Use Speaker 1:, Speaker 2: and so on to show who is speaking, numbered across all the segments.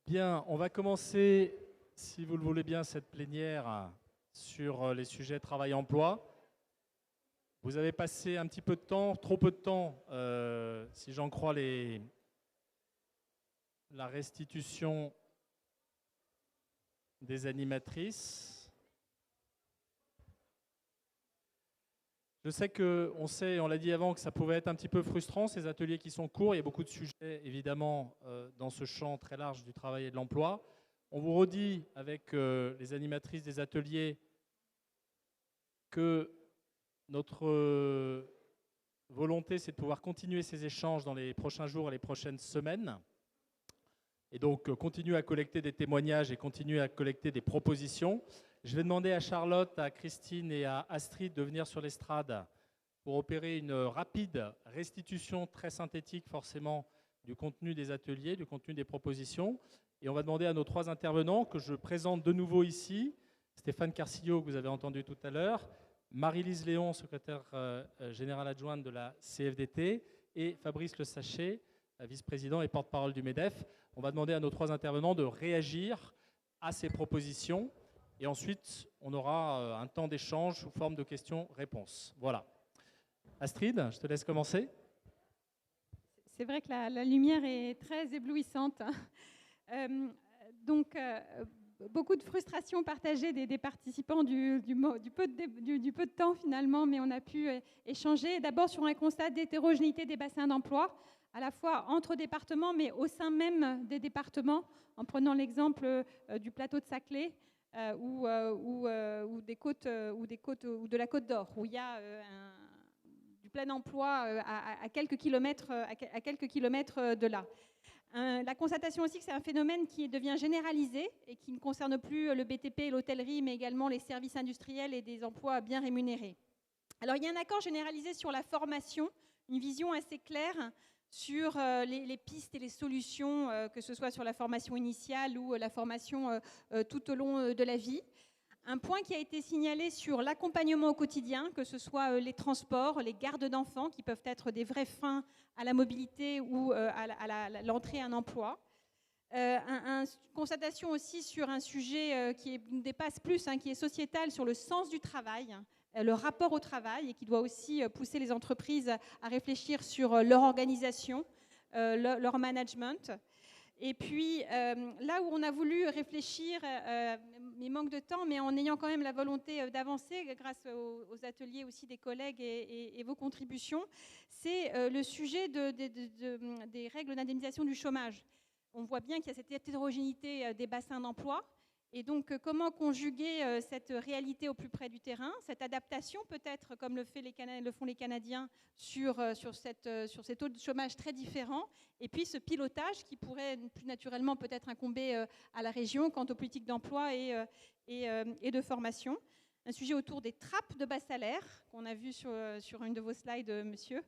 Speaker 1: Bien, on va commencer, si vous le voulez bien, cette plénière sur les sujets travail-emploi. Vous avez passé un petit peu de temps, trop peu de temps, si j'en crois la restitution des animatrices. Je sais on l'a dit avant, que ça pouvait être un petit peu frustrant, ces ateliers qui sont courts. Il y a beaucoup de sujets, évidemment, dans ce champ très large du travail et de l'emploi. On vous redit, avec les animatrices des ateliers, que notre volonté, c'est de pouvoir continuer ces échanges dans les prochains jours et les prochaines semaines. Et donc, continuer à collecter des témoignages et continuer à collecter des propositions. Je vais demander à Charlotte, à Christine et à Astrid de venir sur l'estrade pour opérer une rapide restitution très synthétique, forcément, du contenu des ateliers, du contenu des propositions. Et on va demander à nos trois intervenants, que je présente de nouveau ici, Stéphane Carcillo, que vous avez entendu tout à l'heure, Marie-Lise Léon, secrétaire générale adjointe de la CFDT, et Fabrice Le Sachet, vice-président et porte-parole du MEDEF. On va demander à nos trois intervenants de réagir à ces propositions. Et ensuite, on aura un temps d'échange sous forme de questions-réponses. Voilà. Astrid, je te laisse commencer.
Speaker 2: C'est vrai que la lumière est très éblouissante. Beaucoup de frustration partagée des participants du peu de temps finalement, mais on a pu échanger d'abord sur un constat d'hétérogénéité des bassins d'emploi, à la fois entre départements, mais au sein même des départements, en prenant l'exemple du plateau de Saclay ou des côtes ou de la Côte d'Or, où il y a du plein emploi à quelques kilomètres de là. La constatation aussi que c'est un phénomène qui devient généralisé et qui ne concerne plus le BTP et l'hôtellerie, mais également les services industriels et des emplois bien rémunérés. Alors, il y a un accord généralisé sur la formation, une vision assez claire sur les pistes et les solutions, que ce soit sur la formation initiale ou la formation tout au long de la vie. Un point qui a été signalé sur l'accompagnement au quotidien, que ce soit les transports, les gardes d'enfants, qui peuvent être des vrais freins à la mobilité ou à l'entrée à un emploi. Une constatation aussi sur un sujet qui nous dépasse plus, qui est sociétal, sur le sens du travail, le rapport au travail, et qui doit aussi pousser les entreprises à réfléchir sur leur organisation, leur management. Et puis, là où on a voulu réfléchir, mais manque de temps, mais en ayant quand même la volonté d'avancer grâce aux ateliers aussi des collègues et vos contributions, c'est le sujet des règles d'indemnisation du chômage. On voit bien qu'il y a cette hétérogénéité des bassins d'emploi. Et donc, comment conjuguer cette réalité au plus près du terrain, cette adaptation peut-être, comme le font les Canadiens, sur ces taux de chômage très différents, et puis ce pilotage qui pourrait plus naturellement peut-être incomber à la région quant aux politiques d'emploi et de formation. Un sujet autour des trappes de bas salaire, qu'on a vu sur une de vos slides, monsieur.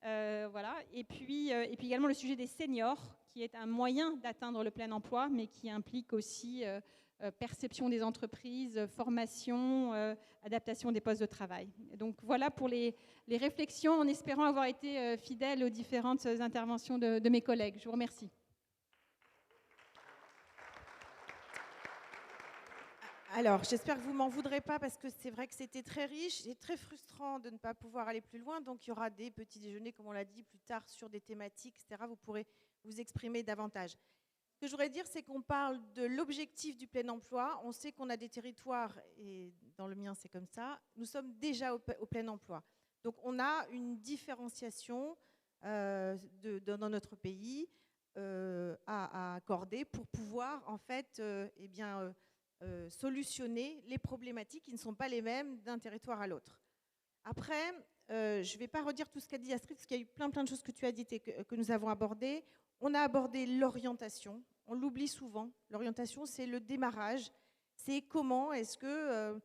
Speaker 2: Voilà. Et puis également le sujet des seniors, qui est un moyen d'atteindre le plein emploi, mais qui implique aussi perception des entreprises, formation, adaptation des postes de travail. Donc voilà pour les réflexions, en espérant avoir été fidèle aux différentes interventions de mes collègues. Je vous remercie.
Speaker 3: Alors, j'espère que vous ne m'en voudrez pas, parce que c'est vrai que c'était très riche et très frustrant de ne pas pouvoir aller plus loin. Donc, il y aura des petits déjeuners, comme on l'a dit, plus tard sur des thématiques, etc. Vous pourrez vous exprimer davantage. Ce que je voudrais dire, c'est qu'on parle de l'objectif du plein emploi. On sait qu'on a des territoires, et dans le mien, c'est comme ça. Nous sommes déjà au plein emploi. Donc, on a une différenciation dans notre pays à accorder pour pouvoir, en fait, solutionner les problématiques qui ne sont pas les mêmes d'un territoire à l'autre. Après, je ne vais pas redire tout ce qu'a dit Astrid, parce qu'il y a eu plein de choses que tu as dites et que nous avons abordées. On a abordé l'orientation, on l'oublie souvent. L'orientation, c'est le démarrage. C'est comment est-ce que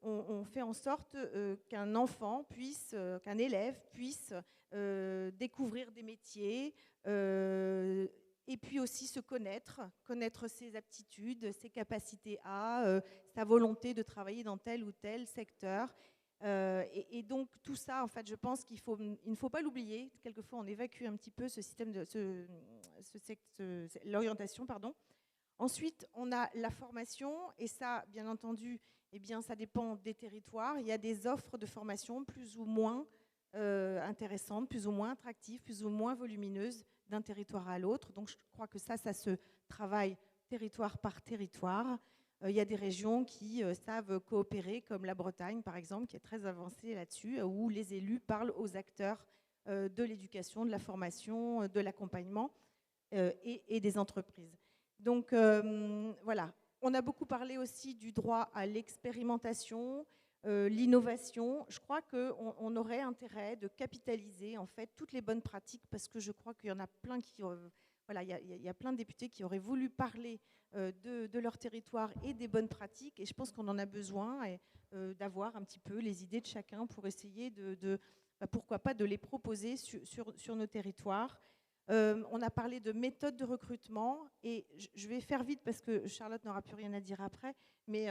Speaker 3: on fait en sorte qu'un enfant puisse, qu'un élève puisse découvrir des métiers, et puis aussi se connaître ses aptitudes, ses capacités sa volonté de travailler dans tel ou tel secteur. Et donc tout ça, en fait, je pense il ne faut pas l'oublier. Quelquefois, on évacue un petit peu ce système l'orientation, pardon. Ensuite, on a la formation, et ça, bien entendu, eh bien, ça dépend des territoires. Il y a des offres de formation plus ou moins intéressantes, plus ou moins attractives, plus ou moins volumineuses d'un territoire à l'autre. Donc, je crois que ça se travaille territoire par territoire. Il y a des régions qui savent coopérer, comme la Bretagne, par exemple, qui est très avancée là-dessus, où les élus parlent aux acteurs de l'éducation, de la formation, de l'accompagnement et des entreprises. Donc, voilà. On a beaucoup parlé aussi du droit à l'expérimentation, l'innovation. Je crois qu'on aurait intérêt de capitaliser en fait toutes les bonnes pratiques, parce que je crois qu'il y en a plein qui... voilà, il y a plein de députés qui auraient voulu parler de leur territoire et des bonnes pratiques, et je pense qu'on en a besoin d'avoir un petit peu les idées de chacun pour essayer pourquoi pas, de les proposer sur nos territoires. On a parlé de méthodes de recrutement, et je vais faire vite parce que Charlotte n'aura plus rien à dire après, mais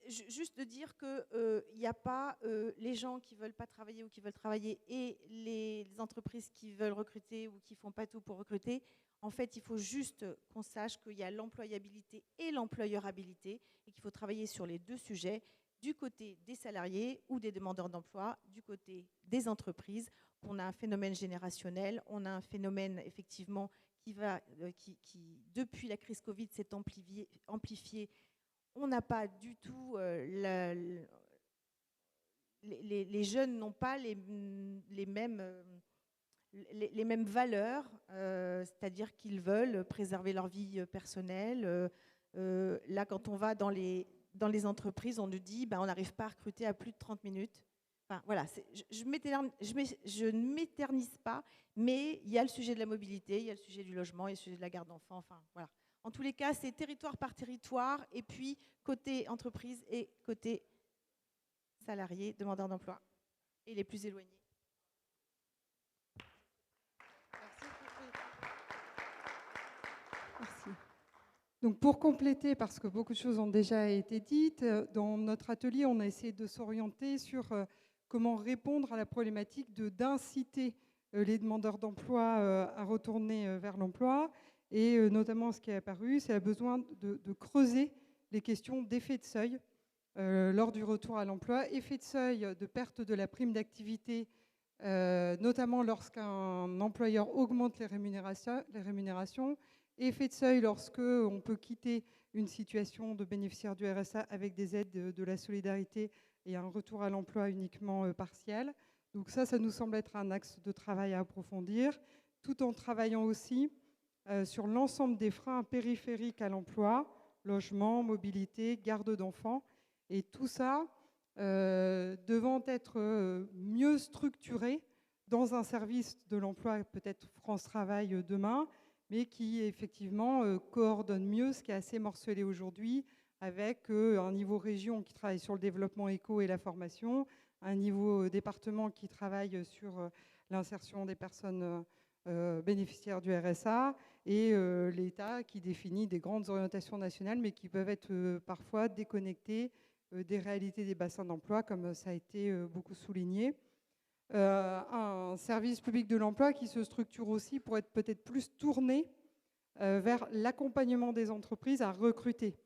Speaker 3: juste de dire qu'il n'y a pas les gens qui ne veulent pas travailler ou qui veulent travailler et les entreprises qui veulent recruter ou qui ne font pas tout pour recruter. En fait, il faut juste qu'on sache qu'il y a l'employabilité et l'employeurabilité, et qu'il faut travailler sur les deux sujets, du côté des salariés ou des demandeurs d'emploi, du côté des entreprises. On a un phénomène générationnel, on a un phénomène effectivement qui depuis la crise Covid, s'est amplifié. On n'a pas du tout... les jeunes n'ont pas les mêmes valeurs, c'est-à-dire qu'ils veulent préserver leur vie personnelle. Là, quand on va dans les entreprises, on nous dit on n'arrive pas à recruter à plus de 30 minutes. Enfin, voilà, je ne m'éternise pas, mais il y a le sujet de la mobilité, il y a le sujet du logement, il y a le sujet de la garde d'enfants. Enfin, voilà. En tous les cas, c'est territoire par territoire, et puis côté entreprise et côté salariés, demandeurs d'emploi, et les plus éloignés.
Speaker 4: Merci. Donc pour compléter, parce que beaucoup de choses ont déjà été dites, dans notre atelier, on a essayé de s'orienter sur comment répondre à la problématique d'inciter les demandeurs d'emploi à retourner vers l'emploi. Et notamment, ce qui est apparu, c'est le besoin de creuser les questions d'effet de seuil lors du retour à l'emploi. Effet de seuil de perte de la prime d'activité, notamment lorsqu'un employeur augmente les rémunérations. Effet de seuil lorsque on peut quitter une situation de bénéficiaire du RSA avec des aides de la solidarité et un retour à l'emploi uniquement partiel. Donc ça nous semble être un axe de travail à approfondir, tout en travaillant aussi sur l'ensemble des freins périphériques à l'emploi, logement, mobilité, garde d'enfants, et tout ça devant être mieux structuré dans un service de l'emploi, peut-être France Travail demain, mais qui effectivement coordonne mieux ce qui est assez morcelé aujourd'hui, avec un niveau région qui travaille sur le développement éco et la formation, un niveau département qui travaille sur l'insertion des personnes bénéficiaires du RSA, et l'État qui définit des grandes orientations nationales, mais qui peuvent être parfois déconnectées des réalités des bassins d'emploi, comme ça a été beaucoup souligné. Un service public de l'emploi qui se structure aussi pour être peut-être plus tourné vers l'accompagnement des entreprises à recruter.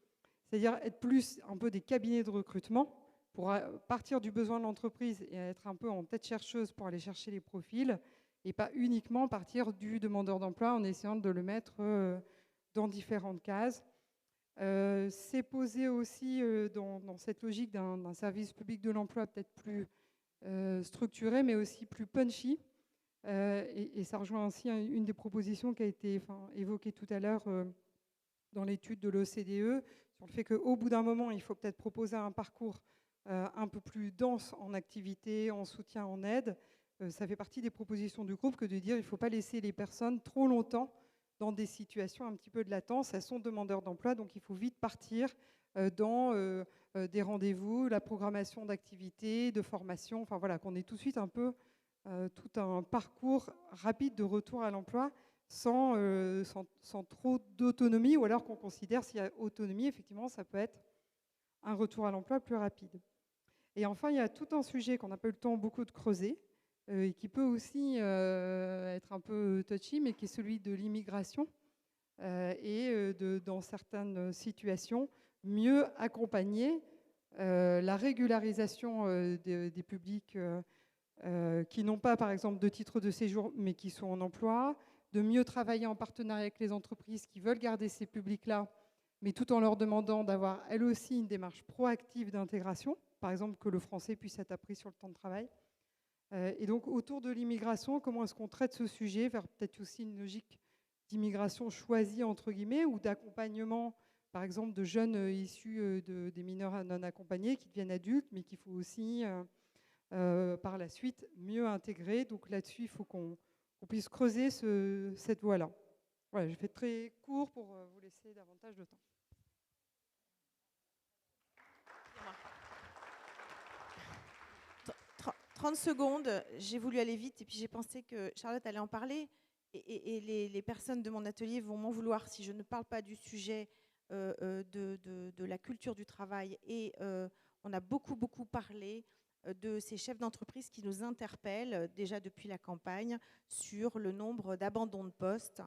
Speaker 4: C'est-à-dire être plus un peu des cabinets de recrutement pour partir du besoin de l'entreprise et être un peu en tête chercheuse pour aller chercher les profils, et pas uniquement partir du demandeur d'emploi en essayant de le mettre dans différentes cases. C'est posé aussi dans cette logique d'un service public de l'emploi peut-être plus structuré, mais aussi plus punchy. Et ça rejoint aussi une des propositions qui a été évoquée tout à l'heure dans l'étude de l'OCDE, sur le fait qu'au bout d'un moment, il faut peut-être proposer un parcours un peu plus dense en activité, en soutien, en aide. Ça fait partie des propositions du groupe que de dire qu'il ne faut pas laisser les personnes trop longtemps dans des situations un petit peu de latence. Elles sont demandeurs d'emploi, donc il faut vite partir dans des rendez-vous, la programmation d'activités, de formation, enfin voilà, qu'on ait tout de suite un peu tout un parcours rapide de retour à l'emploi sans trop d'autonomie, ou alors qu'on considère s'il y a autonomie, effectivement, ça peut être un retour à l'emploi plus rapide. Et enfin, il y a tout un sujet qu'on n'a pas eu le temps beaucoup de creuser, et qui peut aussi être un peu touchy, mais qui est celui de l'immigration dans certaines situations, mieux accompagner la régularisation des publics qui n'ont pas, par exemple, de titre de séjour, mais qui sont en emploi, de mieux travailler en partenariat avec les entreprises qui veulent garder ces publics-là, mais tout en leur demandant d'avoir, elles aussi, une démarche proactive d'intégration, par exemple, que le français puisse être appris sur le temps de travail. Et donc, autour de l'immigration, comment est-ce qu'on traite ce sujet vers peut-être aussi une logique d'immigration choisie, entre guillemets, ou d'accompagnement, par exemple, de jeunes issus des mineurs non accompagnés qui deviennent adultes, mais qu'il faut aussi, par la suite, mieux intégrer. Donc là-dessus, il faut qu'on puisse creuser cette voie-là. Voilà, j'ai fait très court pour vous laisser davantage de temps.
Speaker 3: 30 secondes, j'ai voulu aller vite et puis j'ai pensé que Charlotte allait en parler et les personnes de mon atelier vont m'en vouloir si je ne parle pas du sujet de la culture du travail. Et on a beaucoup parlé de ces chefs d'entreprise qui nous interpellent déjà depuis la campagne sur le nombre d'abandons de postes,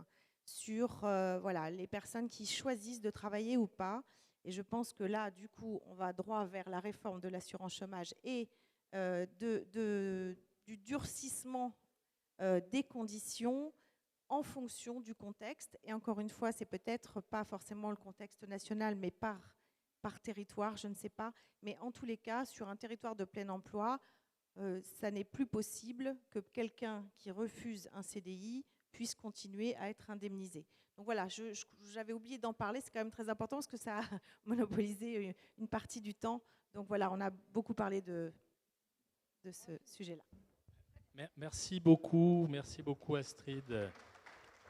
Speaker 3: sur voilà, les personnes qui choisissent de travailler ou pas. Et je pense que là, du coup, on va droit vers la réforme de l'assurance chômage et du durcissement des conditions en fonction du contexte. Et encore une fois, c'est peut-être pas forcément le contexte national, mais par territoire, je ne sais pas. Mais en tous les cas, sur un territoire de plein emploi, ça n'est plus possible que quelqu'un qui refuse un CDI puisse continuer à être indemnisé. Donc voilà, j'avais oublié d'en parler, c'est quand même très important parce que ça a monopolisé une partie du temps. Donc voilà, on a beaucoup parlé de ce sujet-là.
Speaker 1: Merci beaucoup Astrid,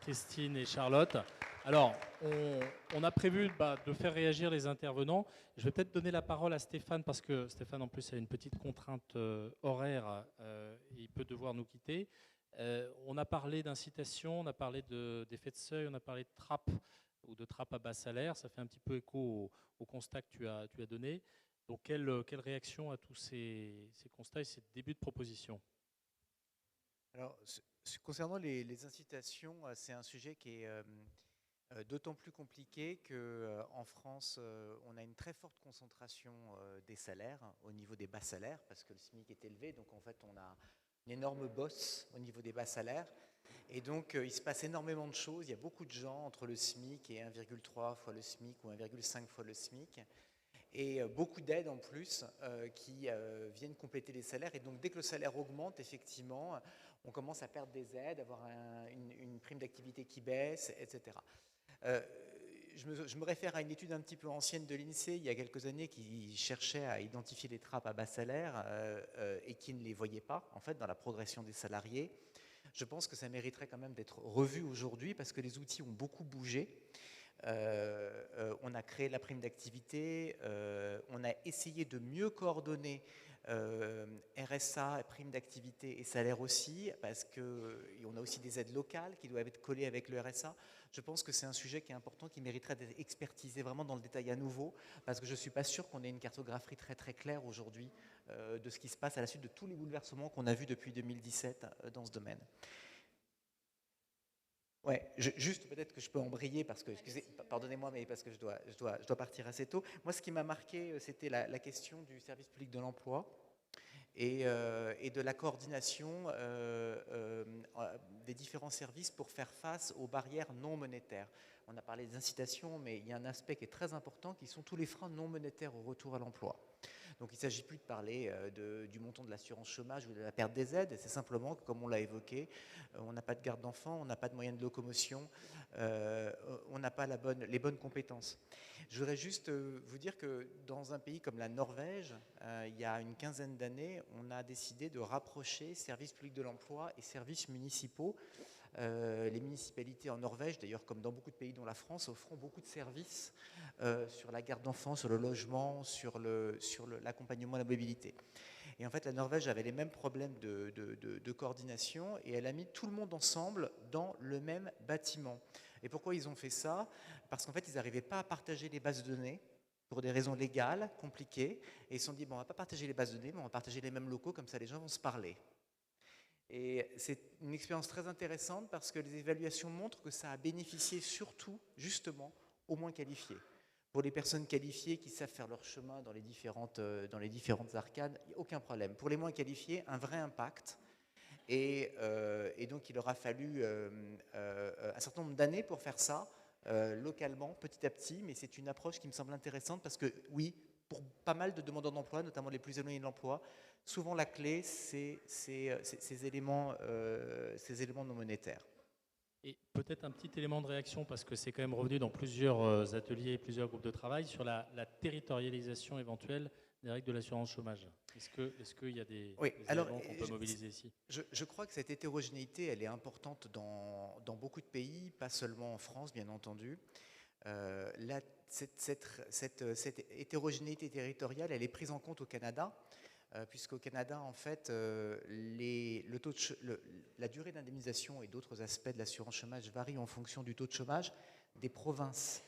Speaker 1: Christine et Charlotte. Alors, on a prévu de faire réagir les intervenants. Je vais peut-être donner la parole à Stéphane parce que Stéphane, en plus, a une petite contrainte horaire et il peut devoir nous quitter. On a parlé d'incitation, on a parlé d'effet de seuil, on a parlé de trappe ou de trappe à bas salaire. Ça fait un petit peu écho au constat que tu as donné. Donc, quelle réaction à tous ces constats et ces débuts de proposition?
Speaker 5: Alors, concernant les incitations, c'est un sujet qui est d'autant plus compliqué qu'en France, on a une très forte concentration des salaires au niveau des bas salaires, parce que le SMIC est élevé, donc en fait on a une énorme bosse au niveau des bas salaires. Et donc il se passe énormément de choses, il y a beaucoup de gens entre le SMIC et 1,3 fois le SMIC ou 1,5 fois le SMIC. Et beaucoup d'aides en plus qui viennent compléter les salaires. Et donc dès que le salaire augmente, effectivement, on commence à perdre des aides, avoir une prime d'activité qui baisse, etc. Je me réfère à une étude un petit peu ancienne de l'INSEE il y a quelques années qui cherchait à identifier les trappes à bas salaire et qui ne les voyait pas en fait dans la progression des salariés. Je pense que ça mériterait quand même d'être revu aujourd'hui parce que les outils ont beaucoup bougé. On a créé la prime d'activité, on a essayé de mieux coordonner RSA, prime d'activité et salaire aussi, parce qu'on a aussi des aides locales qui doivent être collées avec le RSA. Je pense que c'est un sujet qui est important, qui mériterait d'être expertisé vraiment dans le détail à nouveau, parce que je ne suis pas sûr qu'on ait une cartographie très très claire aujourd'hui de ce qui se passe à la suite de tous les bouleversements qu'on a vus depuis 2017 dans ce domaine. Ouais, juste peut-être que je peux embrayer parce que, pardonnez-moi, mais parce que je dois partir assez tôt. Moi, ce qui m'a marqué, c'était la question du service public de l'emploi et de la coordination des différents services pour faire face aux barrières non monétaires. On a parlé des incitations, mais il y a un aspect qui est très important, qui sont tous les freins non monétaires au retour à l'emploi. Donc il ne s'agit plus de parler du montant de l'assurance chômage ou de la perte des aides, c'est simplement que, comme on l'a évoqué, on n'a pas de garde d'enfants, on n'a pas de moyens de locomotion, on n'a pas les bonnes compétences. Je voudrais juste vous dire que dans un pays comme la Norvège, il y a une quinzaine d'années, on a décidé de rapprocher services publics de l'emploi et services municipaux. Les municipalités en Norvège, d'ailleurs comme dans beaucoup de pays dont la France, offront beaucoup de services sur la garde d'enfants, sur le logement, sur l'accompagnement à la mobilité. Et en fait, la Norvège avait les mêmes problèmes de coordination et elle a mis tout le monde ensemble dans le même bâtiment. Et pourquoi ils ont fait ça? Parce qu'en fait, ils n'arrivaient pas à partager les bases de données pour des raisons légales, compliquées. Et ils se sont dit, bon, on ne va pas partager les bases de données, mais on va partager les mêmes locaux, comme ça les gens vont se parler. Et c'est une expérience très intéressante parce que les évaluations montrent que ça a bénéficié surtout, justement, aux moins qualifiés. Pour les personnes qualifiées qui savent faire leur chemin dans les différentes arcades, il n'y a aucun problème. Pour les moins qualifiés, un vrai impact. Et donc, il aura fallu un certain nombre d'années pour faire ça, localement, petit à petit. Mais c'est une approche qui me semble intéressante parce que, oui, pour pas mal de demandeurs d'emploi, notamment les plus éloignés de l'emploi, souvent la clé, c'est ces éléments non monétaires.
Speaker 1: Et peut-être un petit élément de réaction, parce que c'est quand même revenu dans plusieurs ateliers et plusieurs groupes de travail, sur la territorialisation éventuelle des règles de l'assurance chômage. Est-ce qu'il y a des éléments qu'on peut mobiliser ici?
Speaker 5: Je crois que cette hétérogénéité, elle est importante dans beaucoup de pays, pas seulement en France, bien entendu. Cette hétérogénéité territoriale, elle est prise en compte au Canada, puisqu'au Canada, en fait, la durée d'indemnisation et d'autres aspects de l'assurance chômage varient en fonction du taux de chômage des provinces.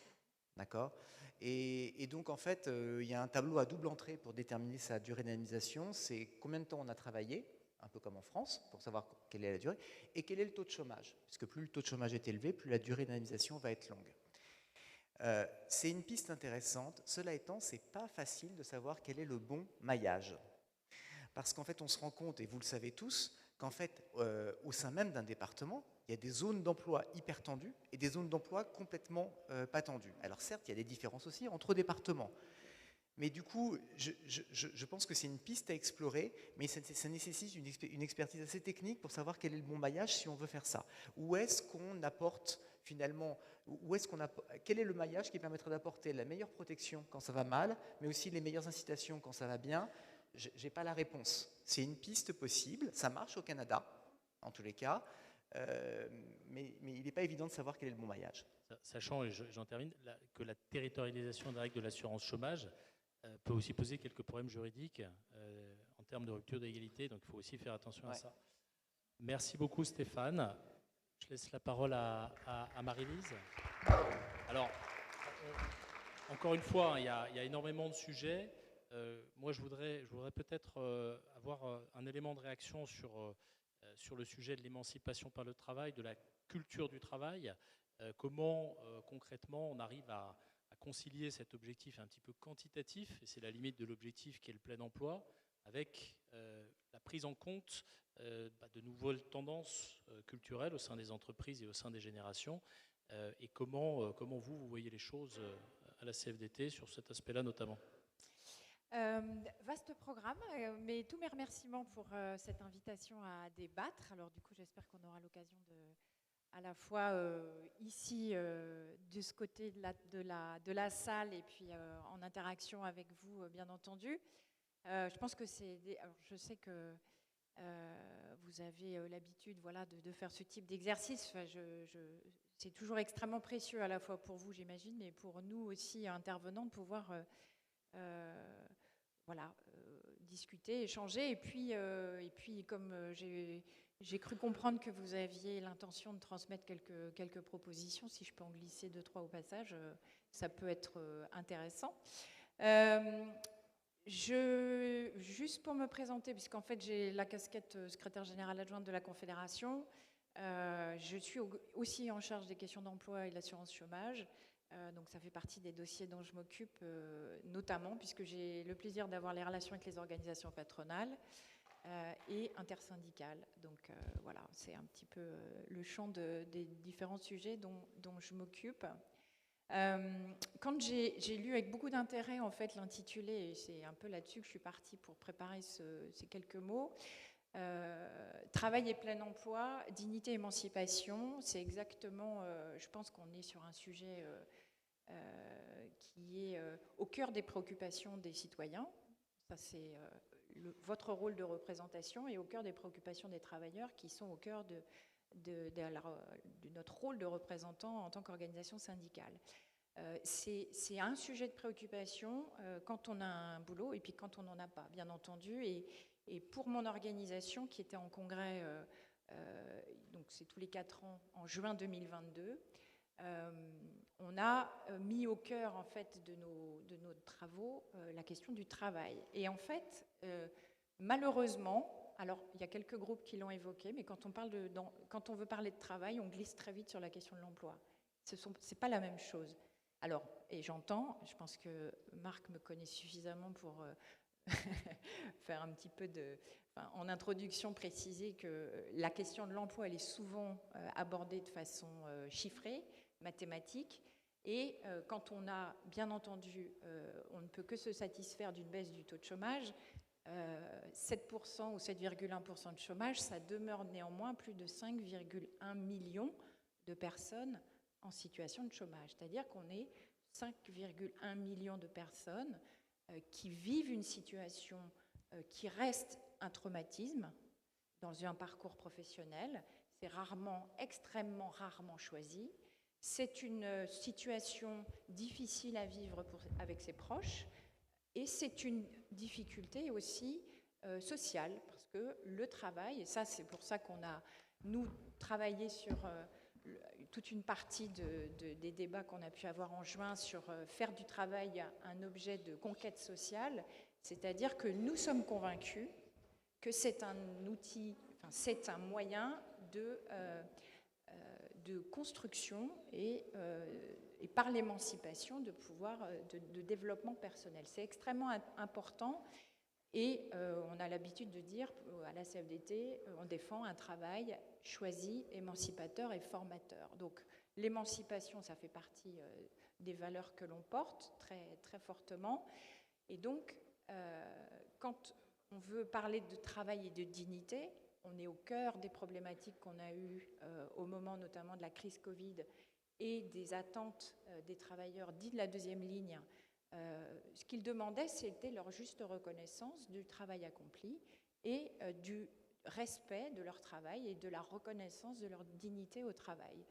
Speaker 5: D'accord ? Et donc, en fait, il y a un tableau à double entrée pour déterminer sa durée d'indemnisation. C'est combien de temps on a travaillé, un peu comme en France, pour savoir quelle est la durée, et quel est le taux de chômage. Puisque plus le taux de chômage est élevé, plus la durée d'indemnisation va être longue. C'est une piste intéressante. Cela étant, ce n'est pas facile de savoir quel est le bon maillage. Parce qu'en fait, on se rend compte, et vous le savez tous, qu'en fait, au sein même d'un département, il y a des zones d'emploi hyper tendues et des zones d'emploi complètement pas tendues. Alors certes, il y a des différences aussi entre départements. Mais du coup, je pense que c'est une piste à explorer, mais ça nécessite une expertise assez technique pour savoir quel est le bon maillage si on veut faire ça. Où est-ce qu'on apporte finalement, quel est le maillage qui permettrait d'apporter la meilleure protection quand ça va mal, mais aussi les meilleures incitations quand ça va bien? Je n'ai pas la réponse. C'est une piste possible, ça marche au Canada, en tous les cas, mais il n'est pas évident de savoir quel est le bon maillage.
Speaker 1: Sachant, et j'en termine, que la territorialisation des règles de l'assurance chômage peut aussi poser quelques problèmes juridiques en termes de rupture d'égalité, donc il faut aussi faire attention à ça. Merci beaucoup Stéphane. Je laisse la parole à Marie-Lise. Alors, encore une fois, il y a énormément de sujets. Moi, je voudrais peut-être avoir un élément de réaction sur le sujet de l'émancipation par le travail, de la culture du travail. Comment, concrètement, on arrive à concilier cet objectif un petit peu quantitatif, et c'est la limite de l'objectif qui est le plein emploi, avec la prise en compte de nouvelles tendances culturelles au sein des entreprises et au sein des générations, et comment vous voyez les choses à la CFDT sur cet aspect-là notamment.
Speaker 6: Vaste programme, mais tous mes remerciements pour cette invitation à débattre. Alors du coup, j'espère qu'on aura l'occasion à la fois ici, de ce côté de la salle, et puis en interaction avec vous, bien entendu. Je pense que je sais que vous avez l'habitude, voilà, de faire ce type d'exercice. Enfin, c'est toujours extrêmement précieux à la fois pour vous, j'imagine, mais pour nous aussi, intervenants, de pouvoir discuter, échanger. Et puis comme j'ai cru comprendre que vous aviez l'intention de transmettre quelques propositions, si je peux en glisser 2-3 au passage, ça peut être intéressant. Juste pour me présenter, puisqu'en fait j'ai la casquette secrétaire générale adjointe de la Confédération, je suis aussi en charge des questions d'emploi et de l'assurance chômage. Donc ça fait partie des dossiers dont je m'occupe, notamment puisque j'ai le plaisir d'avoir les relations avec les organisations patronales et intersyndicales. Donc voilà, c'est un petit peu le champ des différents sujets dont je m'occupe. Quand j'ai lu avec beaucoup d'intérêt en fait l'intitulé, et c'est un peu là-dessus que je suis partie pour préparer ces quelques mots, travail et plein emploi, dignité, émancipation, c'est exactement, je pense qu'on est sur un sujet qui est au cœur des préoccupations des citoyens. Ça, c'est votre rôle de représentation, et au cœur des préoccupations des travailleurs qui sont au cœur de notre rôle de représentant en tant qu'organisation syndicale. C'est un sujet de préoccupation quand on a un boulot et puis quand on n'en a pas, bien entendu. Et pour mon organisation qui était en congrès, donc c'est tous les 4 ans, en juin 2022, on a mis au cœur en fait de nos travaux la question du travail. Et en fait, malheureusement, alors il y a quelques groupes qui l'ont évoqué, mais quand on veut parler de travail, on glisse très vite sur la question de l'emploi. C'est pas la même chose. Alors, et j'entends, je pense que Marc me connaît suffisamment pour faire un petit peu en introduction, préciser que la question de l'emploi, elle est souvent abordée de façon chiffrée, mathématique, et quand on a, bien entendu, on ne peut que se satisfaire d'une baisse du taux de chômage, 7% ou 7,1% de chômage, ça demeure néanmoins plus de 5,1 millions de personnes en situation de chômage. C'est-à-dire qu'on est 5,1 millions de personnes qui vivent une situation qui reste un traumatisme dans un parcours professionnel. C'est extrêmement rarement choisi. C'est une situation difficile à vivre avec ses proches et c'est une difficulté aussi sociale parce que le travail, et ça c'est pour ça qu'on a, nous, travaillé sur toute une partie des débats qu'on a pu avoir en juin sur faire du travail un objet de conquête sociale, c'est-à-dire que nous sommes convaincus que c'est un outil, c'est un moyen de construction et par l'émancipation de pouvoir de développement personnel. C'est extrêmement important et on a l'habitude de dire à la CFDT, on défend un travail choisi, émancipateur et formateur. Donc l'émancipation, ça fait partie des valeurs que l'on porte très, très fortement. Et donc, quand on veut parler de travail et de dignité, on est au cœur des problématiques qu'on a eues au moment notamment de la crise Covid et des attentes des travailleurs dits de la deuxième ligne. Ce qu'ils demandaient, c'était leur juste reconnaissance du travail accompli et du respect de leur travail et de la reconnaissance de leur dignité au travail.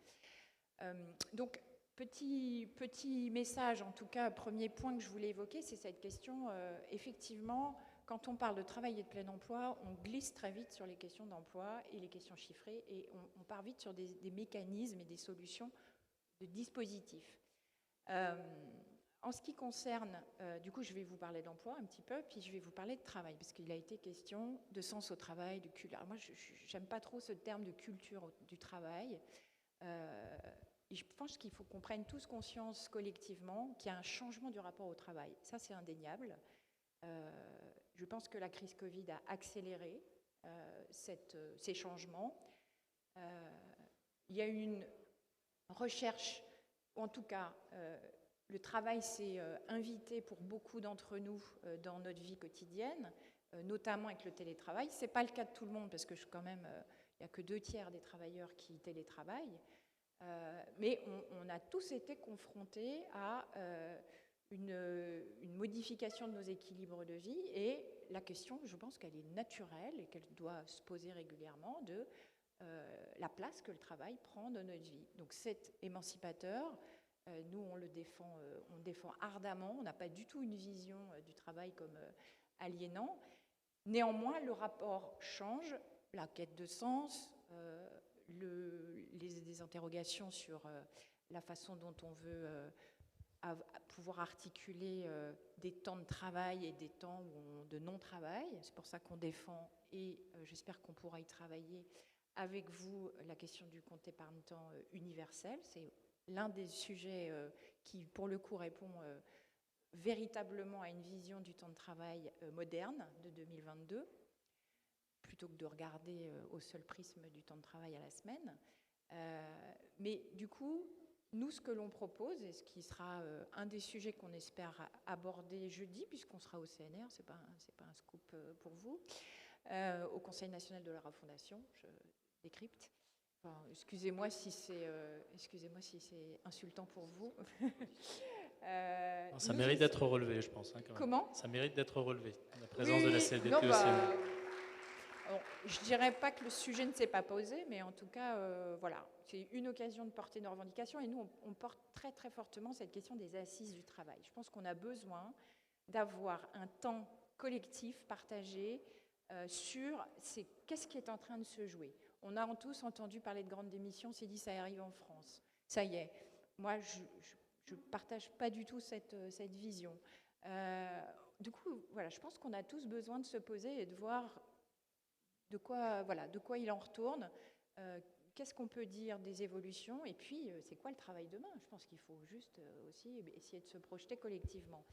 Speaker 6: Donc, petit message, en tout cas, premier point que je voulais évoquer, c'est cette question, effectivement, quand on parle de travail et de plein emploi, on glisse très vite sur les questions d'emploi et les questions chiffrées et on part vite sur des mécanismes et des solutions de dispositifs. En ce qui concerne, du coup, je vais vous parler d'emploi un petit peu, puis je vais vous parler de travail, parce qu'il a été question de sens au travail, de culture. Alors moi, je n'aime pas trop ce terme de culture du travail. Et je pense qu'il faut qu'on prenne tous conscience collectivement qu'il y a un changement du rapport au travail. Ça, c'est indéniable. Je pense que la crise Covid a accéléré ces changements. Il y a eu une recherche, ou en tout cas, le travail s'est invité pour beaucoup d'entre nous dans notre vie quotidienne, notamment avec le télétravail. Ce n'est pas le cas de tout le monde, parce que quand même, il n'y a que 2/3 des travailleurs qui télétravaillent. Mais on a tous été confrontés à une modification de nos équilibres de vie et la question, je pense qu'elle est naturelle et qu'elle doit se poser régulièrement de la place que le travail prend dans notre vie. Donc c'est émancipateur, nous on le défend ardemment, on n'a pas du tout une vision du travail comme aliénant. Néanmoins, le rapport change, la quête de sens, des interrogations sur la façon dont on veut pouvoir articuler des temps de travail et des temps de non-travail. C'est pour ça qu'on défend, et j'espère qu'on pourra y travailler avec vous, la question du compte épargne-temps universel. C'est l'un des sujets qui, pour le coup, répond véritablement à une vision du temps de travail moderne de 2022, plutôt que de regarder au seul prisme du temps de travail à la semaine. Mais du coup, nous, ce que l'on propose, et ce qui sera un des sujets qu'on espère aborder jeudi, puisqu'on sera au CNR, c'est pas un scoop pour vous, au Conseil national de la refondation, je décrypte. Enfin, excusez-moi si c'est insultant pour vous.
Speaker 1: Ça mérite d'être relevé, je pense. Hein, quand même.
Speaker 6: Comment ?
Speaker 1: Ça mérite d'être relevé, la présence de la CFDT au CNR.
Speaker 6: Bon, je ne dirais pas que le sujet ne s'est pas posé, mais en tout cas, voilà, c'est une occasion de porter nos revendications. Et nous, on porte très, très fortement cette question des assises du travail. Je pense qu'on a besoin d'avoir un temps collectif partagé sur qu'est-ce qui est en train de se jouer. On a tous entendu parler de grandes démissions, on s'est dit ça arrive en France. Ça y est. Moi, je ne partage pas du tout cette vision. Du coup, voilà, je pense qu'on a tous besoin de se poser et de voir de quoi il en retourne, qu'est-ce qu'on peut dire des évolutions, et puis c'est quoi le travail demain? Je pense qu'il faut juste aussi essayer de se projeter collectivement.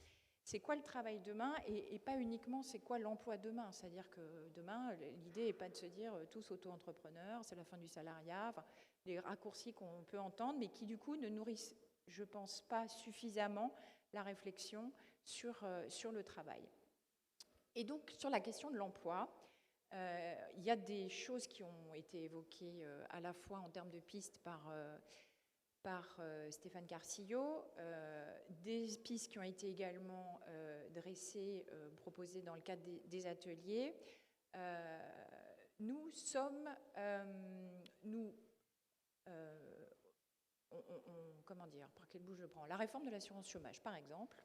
Speaker 6: C'est quoi le travail demain, et pas uniquement c'est quoi l'emploi demain. C'est-à-dire que demain, l'idée n'est pas de se dire tous auto-entrepreneurs, c'est la fin du salariat, enfin, les raccourcis qu'on peut entendre, mais qui du coup ne nourrissent, je ne pense pas, suffisamment la réflexion sur le travail. Et donc sur la question de l'emploi, il y a des choses qui ont été évoquées à la fois en termes de pistes par Stéphane Carcillo, des pistes qui ont été également dressées, proposées dans le cadre des ateliers. Comment dire, par quel bout je prends? La réforme de l'assurance chômage, par exemple.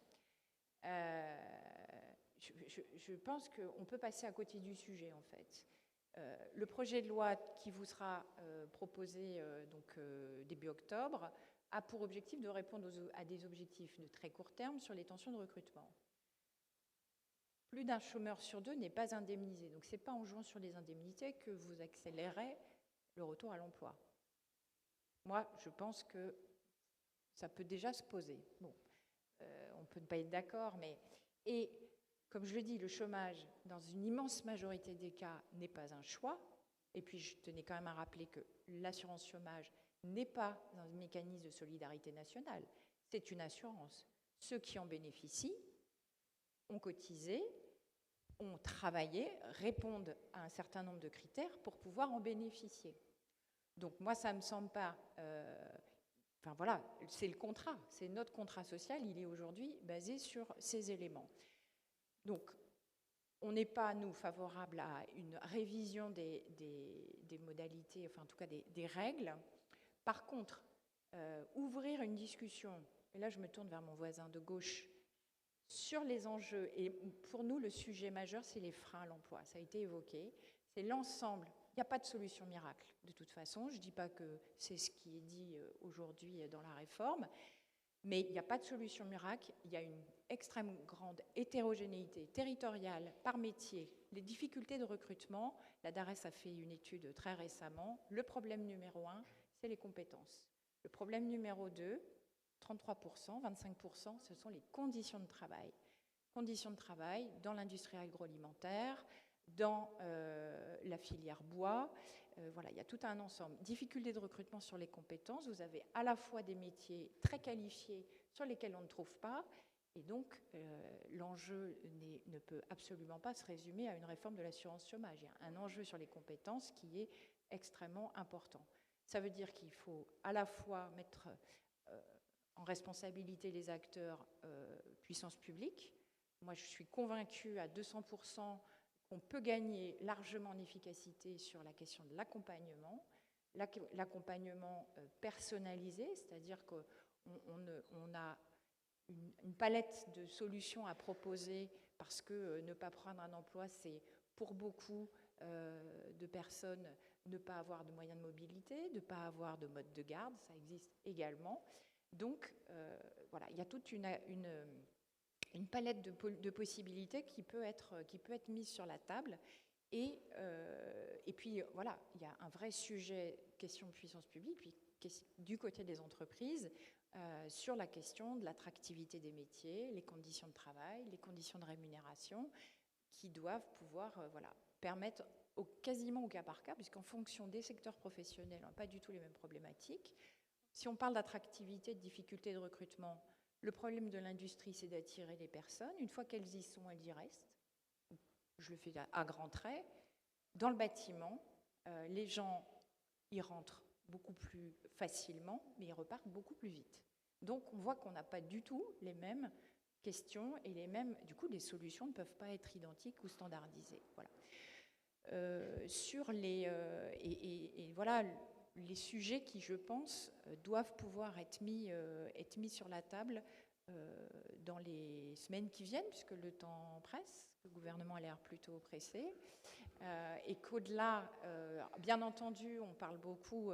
Speaker 6: Je pense qu'on peut passer à côté du sujet, en fait. Le projet de loi qui vous sera proposé début octobre a pour objectif de répondre à des objectifs de très court terme sur les tensions de recrutement. Plus d'un chômeur sur deux n'est pas indemnisé. Donc, ce n'est pas en jouant sur les indemnités que vous accélérez le retour à l'emploi. Moi, je pense que ça peut déjà se poser. Bon, on peut ne pas être d'accord, mais... Et comme je le dis, le chômage, dans une immense majorité des cas, n'est pas un choix. Et puis, je tenais quand même à rappeler que l'assurance chômage n'est pas un mécanisme de solidarité nationale. C'est une assurance. Ceux qui en bénéficient ont cotisé, ont travaillé, répondent à un certain nombre de critères pour pouvoir en bénéficier. Donc, moi, ça ne me semble pas... Enfin, voilà, c'est le contrat. C'est notre contrat social. Il est aujourd'hui basé sur ces éléments. Donc, on n'est pas, nous, favorables à une révision des modalités, enfin en tout cas des règles. Par contre, ouvrir une discussion, et là je me tourne vers mon voisin de gauche, sur les enjeux, et pour nous le sujet majeur c'est les freins à l'emploi, ça a été évoqué, c'est l'ensemble, il n'y a pas de solution miracle de toute façon, je ne dis pas que c'est ce qui est dit aujourd'hui dans la réforme, mais il n'y a pas de solution miracle, il y a une extrême grande hétérogénéité territoriale par métier, les difficultés de recrutement. La DARES a fait une étude très récemment. Le problème numéro 1, c'est les compétences. Le problème numéro 2, 33%, 25%, ce sont les conditions de travail. Conditions de travail dans l'industrie agroalimentaire, dans la filière bois. Voilà, il y a tout un ensemble. Difficultés de recrutement sur les compétences. Vous avez à la fois des métiers très qualifiés sur lesquels on ne trouve pas. Et donc, l'enjeu ne peut absolument pas se résumer à une réforme de l'assurance chômage. Il y a un enjeu sur les compétences qui est extrêmement important. Ça veut dire qu'il faut à la fois mettre en responsabilité les acteurs puissance publique. Moi, je suis convaincue à 200% qu'on peut gagner largement en efficacité sur la question de l'accompagnement, l'accompagnement personnalisé, c'est-à-dire qu'on a une palette de solutions à proposer parce que ne pas prendre un emploi, c'est pour beaucoup de personnes ne pas avoir de moyens de mobilité, ne pas avoir de mode de garde, ça existe également. Donc, voilà, il y a toute une palette de possibilités qui peut être mise sur la table. Et puis, voilà, il y a un vrai sujet, question de puissance publique, puis du côté des entreprises, sur la question de l'attractivité des métiers, les conditions de travail, les conditions de rémunération, qui doivent pouvoir permettre quasiment au cas par cas, puisqu'en fonction des secteurs professionnels, on n'a pas du tout les mêmes problématiques. Si on parle d'attractivité, de difficulté de recrutement, le problème de l'industrie, c'est d'attirer les personnes. Une fois qu'elles y sont, elles y restent. Je le fais à grands traits. Dans le bâtiment, les gens y rentrent beaucoup plus facilement, mais ils repartent beaucoup plus vite. Donc, on voit qu'on n'a pas du tout les mêmes questions et du coup, les solutions ne peuvent pas être identiques ou standardisées. Voilà. Voilà les sujets qui, je pense, doivent pouvoir être mis sur la table dans les semaines qui viennent, puisque le temps presse, le gouvernement a l'air plutôt pressé, et qu'au-delà, bien entendu, on parle beaucoup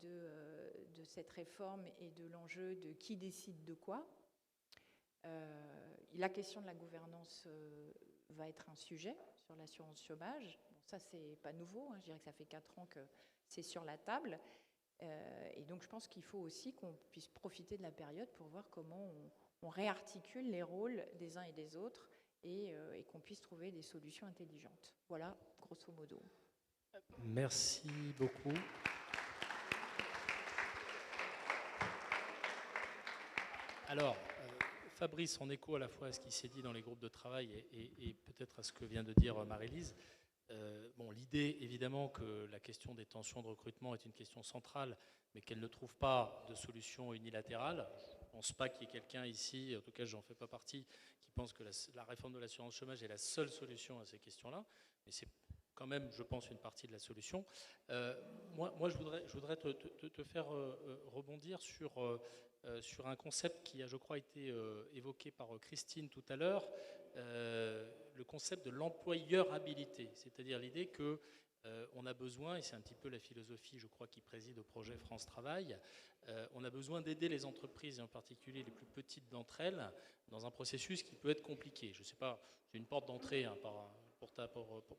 Speaker 6: de cette réforme et de l'enjeu de qui décide de quoi. La question de la gouvernance va être un sujet sur l'assurance chômage. Bon, ça, c'est pas nouveau. Je dirais que ça fait 4 ans que c'est sur la table. Et donc, je pense qu'il faut aussi qu'on puisse profiter de la période pour voir comment on réarticule les rôles des uns et des autres et qu'on puisse trouver des solutions intelligentes. Voilà, grosso modo.
Speaker 1: Merci beaucoup. Alors, Fabrice, en écho à la fois à ce qui s'est dit dans les groupes de travail et peut-être à ce que vient de dire Marie-Lise, l'idée évidemment que la question des tensions de recrutement est une question centrale, mais qu'elle ne trouve pas de solution unilatérale. Je ne pense pas qu'il y ait quelqu'un ici, en tout cas je n'en fais pas partie, qui pense que la réforme de l'assurance chômage est la seule solution à ces questions-là, mais c'est quand même, je pense, une partie de la solution. Moi, je voudrais te faire rebondir sur un concept qui a, je crois, été évoqué par Christine tout à l'heure, le concept de l'employeurabilité, c'est-à-dire l'idée que on a besoin, et c'est un petit peu la philosophie, je crois, qui préside au projet France Travail, on a besoin d'aider les entreprises, et en particulier les plus petites d'entre elles, dans un processus qui peut être compliqué. Je ne sais pas, j'ai une porte d'entrée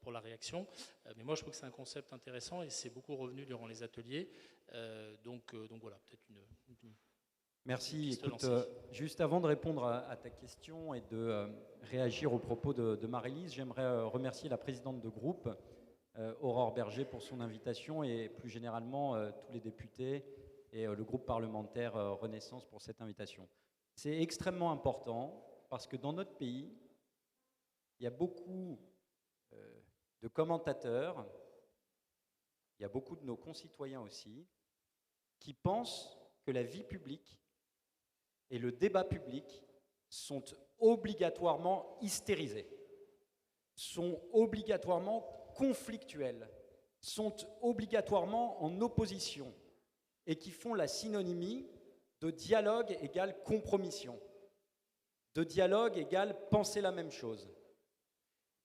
Speaker 1: pour la réaction, mais moi je trouve que c'est un concept intéressant et c'est beaucoup revenu durant les ateliers. Donc voilà, peut-être une
Speaker 7: Merci. Écoute, juste avant de répondre à ta question et de réagir aux propos de Marie-Lise, j'aimerais remercier la présidente de groupe, Aurore Berger, pour son invitation et plus généralement tous les députés et le groupe parlementaire Renaissance pour cette invitation. C'est extrêmement important parce que dans notre pays, il y a beaucoup de commentateurs, il y a beaucoup de nos concitoyens aussi, qui pensent que la vie publique et le débat public sont obligatoirement hystérisés, sont obligatoirement conflictuels, sont obligatoirement en opposition et qui font la synonymie de dialogue égale compromission, de dialogue égale penser la même chose.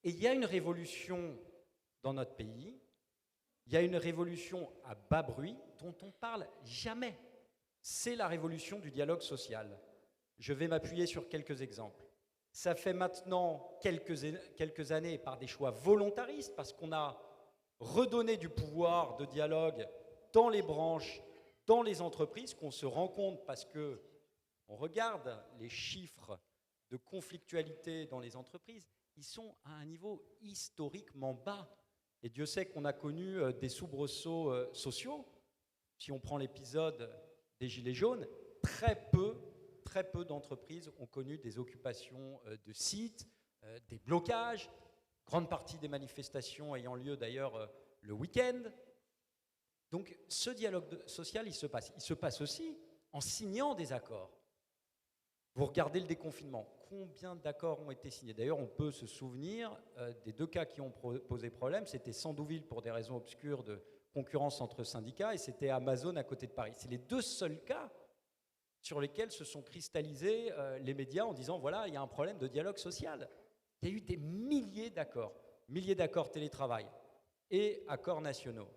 Speaker 7: Et il y a une révolution dans notre pays, il y a une révolution à bas bruit dont on ne parle jamais. C'est la révolution du dialogue social. Je vais m'appuyer sur quelques exemples. Ça fait maintenant quelques années, par des choix volontaristes, parce qu'on a redonné du pouvoir de dialogue dans les branches, dans les entreprises, qu'on se rend compte parce qu'on regarde les chiffres de conflictualité dans les entreprises, ils sont à un niveau historiquement bas. Et Dieu sait qu'on a connu des soubresauts sociaux. Si on prend l'épisode des Gilets jaunes, très peu d'entreprises ont connu des occupations de sites, des blocages, grande partie des manifestations ayant lieu d'ailleurs le week-end. Donc ce dialogue social, il se passe aussi en signant des accords. Vous regardez le déconfinement, combien d'accords ont été signés? D'ailleurs, on peut se souvenir des 2 cas qui ont posé problème. C'était Sandouville pour des raisons obscures de concurrence entre syndicats et c'était Amazon à côté de Paris. C'est les 2 seuls cas sur lesquels se sont cristallisés les médias en disant voilà, il y a un problème de dialogue social. Il y a eu des milliers d'accords télétravail et accords nationaux.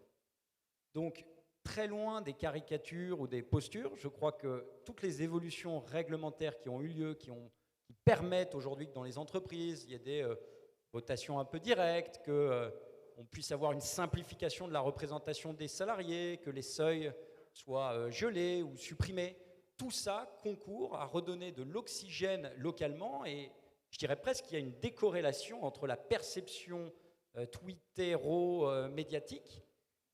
Speaker 7: Donc, très loin des caricatures ou des postures, je crois que toutes les évolutions réglementaires qui ont eu lieu, qui permettent aujourd'hui que dans les entreprises, il y ait des votations un peu directes, qu'on puisse avoir une simplification de la représentation des salariés, que les seuils soient gelés ou supprimés. Tout ça concourt à redonner de l'oxygène localement et je dirais presque qu'il y a une décorrélation entre la perception twittero-médiatique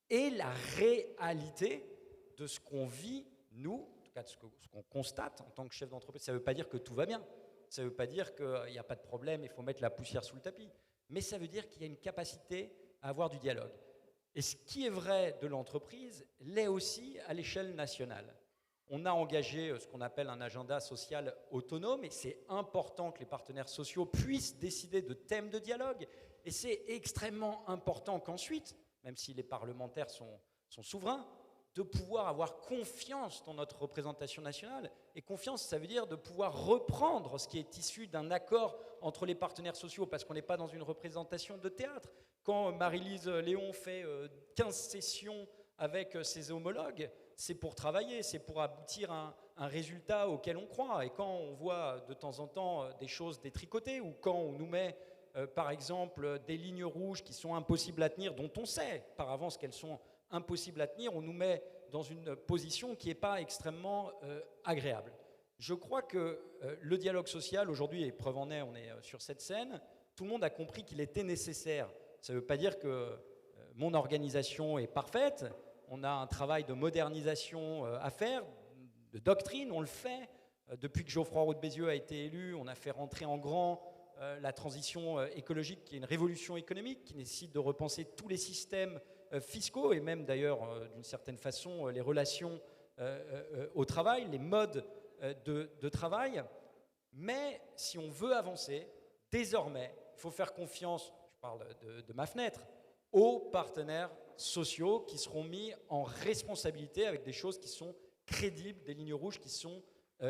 Speaker 7: et la réalité de ce qu'on vit, nous, en tout cas de ce qu'on constate en tant que chef d'entreprise. Ça ne veut pas dire que tout va bien, ça ne veut pas dire qu'il n'y a pas de problème, il faut mettre la poussière sous le tapis, mais ça veut dire qu'il y a une capacité à avoir du dialogue. Et ce qui est vrai de l'entreprise l'est aussi à l'échelle nationale. On a engagé ce qu'on appelle un agenda social autonome et c'est important que les partenaires sociaux puissent décider de thèmes de dialogue et c'est extrêmement important qu'ensuite, même si les parlementaires sont souverains, de pouvoir avoir confiance dans notre représentation nationale. Et confiance, ça veut dire de pouvoir reprendre ce qui est issu d'un accord entre les partenaires sociaux, parce qu'on n'est pas dans une représentation de théâtre. Quand Marie-Lise Léon fait 15 sessions avec ses homologues, c'est pour travailler, c'est pour aboutir à un résultat auquel on croit. Et quand on voit de temps en temps des choses détricotées, ou quand on nous met par exemple, des lignes rouges qui sont impossibles à tenir, dont on sait par avance qu'elles sont impossibles à tenir, on nous met dans une position qui n'est pas extrêmement agréable. Je crois que le dialogue social, aujourd'hui, et preuve en est, on est sur cette scène, tout le monde a compris qu'il était nécessaire. Ça ne veut pas dire que mon organisation est parfaite, on a un travail de modernisation à faire, de doctrine, on le fait. Depuis que Geoffroy Roux de Bézieux a été élu, on a fait rentrer en grand la transition écologique, qui est une révolution économique, qui nécessite de repenser tous les systèmes fiscaux, et même d'ailleurs, d'une certaine façon, les relations au travail, les modes de travail. Mais si on veut avancer, désormais, il faut faire confiance, je parle de ma fenêtre, aux partenaires sociaux qui seront mis en responsabilité avec des choses qui sont crédibles, des lignes rouges qui sont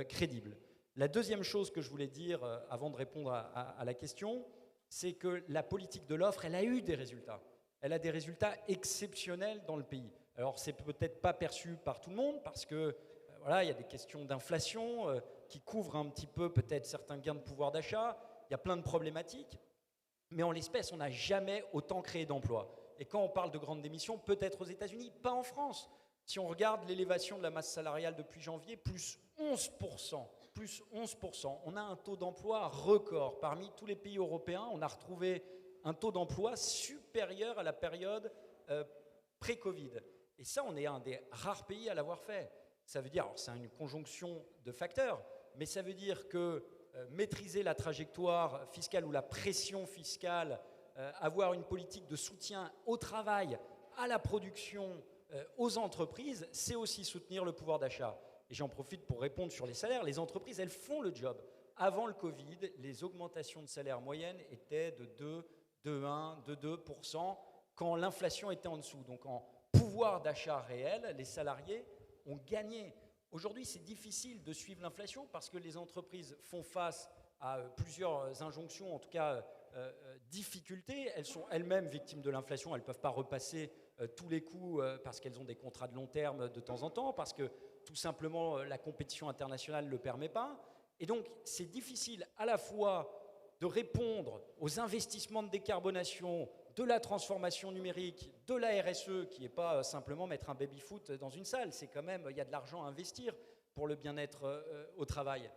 Speaker 7: crédibles. La deuxième chose que je voulais dire avant de répondre à la question, c'est que la politique de l'offre, elle a eu des résultats. Elle a des résultats exceptionnels dans le pays. Alors, c'est peut-être pas perçu par tout le monde parce que voilà, il y a des questions d'inflation qui couvrent un petit peu peut-être certains gains de pouvoir d'achat. Il y a plein de problématiques. Mais en l'espèce, on n'a jamais autant créé d'emplois. Et quand on parle de grandes démissions, peut-être aux États-Unis, pas en France. Si on regarde l'élévation de la masse salariale depuis janvier, plus 11%. Plus 11%. On a un taux d'emploi record. Parmi tous les pays européens, on a retrouvé un taux d'emploi supérieur à la période pré-Covid. Et ça, on est un des rares pays à l'avoir fait. Ça veut dire, alors c'est une conjonction de facteurs, mais ça veut dire que maîtriser la trajectoire fiscale ou la pression fiscale, avoir une politique de soutien au travail, à la production, aux entreprises, c'est aussi soutenir le pouvoir d'achat. Et j'en profite pour répondre sur les salaires. Les entreprises, elles font le job. Avant le Covid, les augmentations de salaire moyennes étaient de 2, de 1, de 2%, quand l'inflation était en dessous. Donc en pouvoir d'achat réel, les salariés ont gagné. Aujourd'hui, c'est difficile de suivre l'inflation parce que les entreprises font face à plusieurs injonctions, en tout cas difficultés. Elles sont elles-mêmes victimes de l'inflation. Elles ne peuvent pas repasser tous les coûts parce qu'elles ont des contrats de long terme de temps en temps, parce que tout simplement la compétition internationale ne le permet pas. Et donc, c'est difficile à la fois de répondre aux investissements de décarbonation, de la transformation numérique, de la RSE, qui n'est pas simplement mettre un baby-foot dans une salle, c'est quand même, il y a de l'argent à investir pour le bien-être au travail.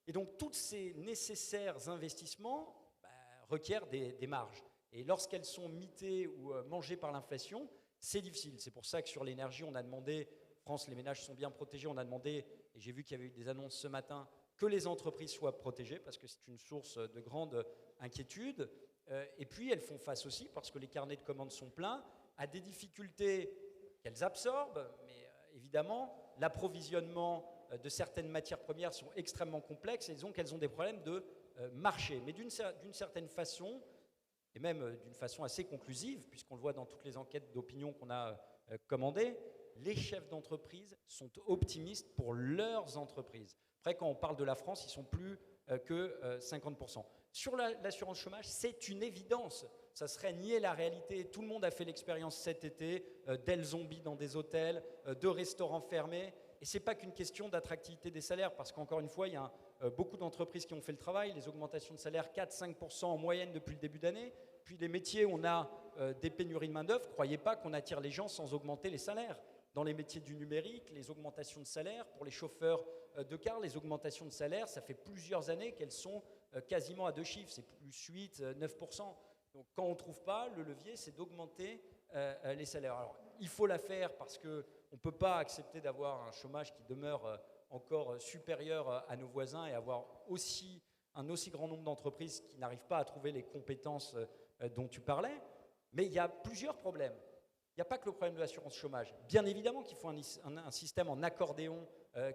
Speaker 7: Et donc, tous ces nécessaires investissements requièrent des marges. Et lorsqu'elles sont mitées ou mangées par l'inflation, c'est difficile. C'est pour ça que sur l'énergie, on a demandé, France, les ménages sont bien protégés, on a demandé, et j'ai vu qu'il y avait eu des annonces ce matin, que les entreprises soient protégées, parce que c'est une source de grande inquiétude. Et puis, elles font face aussi, parce que les carnets de commandes sont pleins, à des difficultés qu'elles absorbent, mais évidemment, l'approvisionnement de certaines matières premières sont extrêmement complexes, et donc elles ont des problèmes de marché. Mais d'une certaine façon, et même d'une façon assez conclusive, puisqu'on le voit dans toutes les enquêtes d'opinion qu'on a commandées, les chefs d'entreprise sont optimistes pour leurs entreprises. Après, quand on parle de la France, ils sont plus que 50%. Sur l'assurance chômage, c'est une évidence. Ça serait nier la réalité. Tout le monde a fait l'expérience cet été d'ailes zombies dans des hôtels, de restaurants fermés. Et ce n'est pas qu'une question d'attractivité des salaires, parce qu'encore une fois, il y a beaucoup d'entreprises qui ont fait le travail. Les augmentations de salaire, 4-5% en moyenne depuis le début d'année. Puis les métiers où on a des pénuries de main-d'œuvre, croyez pas qu'on attire les gens sans augmenter les salaires. Dans les métiers du numérique, les augmentations de salaire, pour les chauffeurs de car, les augmentations de salaire, ça fait plusieurs années qu'elles sont quasiment à deux chiffres, c'est plus 8, 9%. Donc quand on ne trouve pas, le levier, c'est d'augmenter les salaires. Alors, il faut la faire parce qu'on ne peut pas accepter d'avoir un chômage qui demeure encore supérieur à nos voisins et avoir un aussi grand nombre d'entreprises qui n'arrivent pas à trouver les compétences dont tu parlais. Mais il y a plusieurs problèmes. Il n'y a pas que le problème de l'assurance chômage. Bien évidemment qu'il faut un système en accordéon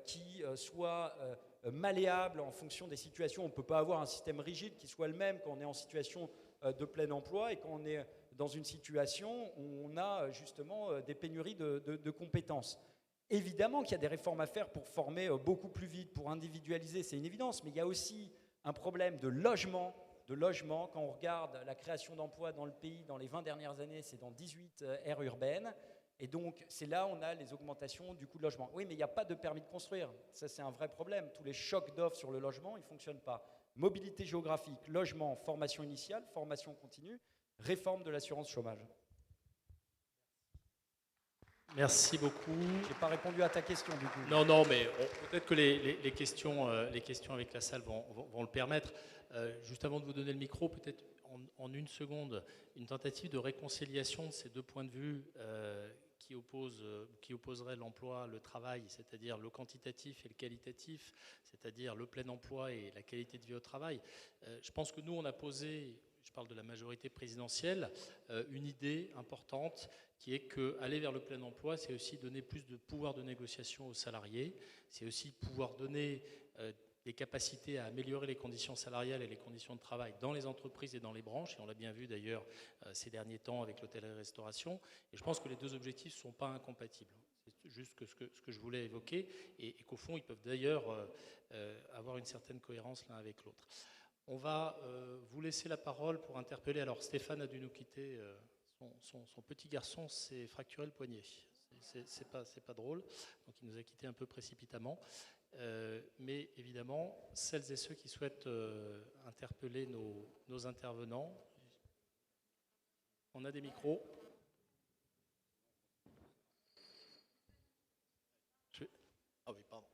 Speaker 7: qui soit malléable en fonction des situations. On ne peut pas avoir un système rigide qui soit le même quand on est en situation de plein emploi et quand on est dans une situation où on a justement des pénuries de compétences. Évidemment qu'il y a des réformes à faire pour former beaucoup plus vite, pour individualiser, c'est une évidence, mais il y a aussi un problème de logement. Quand on regarde la création d'emplois dans le pays dans les 20 dernières années, c'est dans 18 aires urbaines. Et donc, c'est là où on a les augmentations du coût de logement. Oui, mais il n'y a pas de permis de construire. Ça, c'est un vrai problème. Tous les chocs d'offres sur le logement, ils ne fonctionnent pas. mobilité géographique, logement, formation initiale, formation continue, réforme de l'assurance chômage.
Speaker 1: Merci beaucoup.
Speaker 7: Je n'ai pas répondu à ta question du coup.
Speaker 1: Non, mais peut-être que les questions avec la salle vont le permettre. Juste avant de vous donner le micro, peut-être en une seconde, une tentative de réconciliation de ces deux points de vue qui opposeraient l'emploi, le travail, c'est-à-dire le quantitatif et le qualitatif, c'est-à-dire le plein emploi et la qualité de vie au travail. Je pense que nous, on a posé, je parle de la majorité présidentielle, une idée importante qui est qu'aller vers le plein emploi, c'est aussi donner plus de pouvoir de négociation aux salariés, c'est aussi pouvoir donner des capacités à améliorer les conditions salariales et les conditions de travail dans les entreprises et dans les branches, et on l'a bien vu d'ailleurs ces derniers temps avec l'hôtellerie-restauration, et je pense que les deux objectifs ne sont pas incompatibles. C'est juste ce que je voulais évoquer, et qu'au fond, ils peuvent d'ailleurs avoir une certaine cohérence l'un avec l'autre. On va vous laisser la parole pour interpeller. Alors Stéphane a dû nous quitter, son petit garçon s'est fracturé le poignet. C'est pas drôle, donc il nous a quittés un peu précipitamment. Mais évidemment, celles et ceux qui souhaitent interpeller nos intervenants, on a des micros. Ah oui, pardon.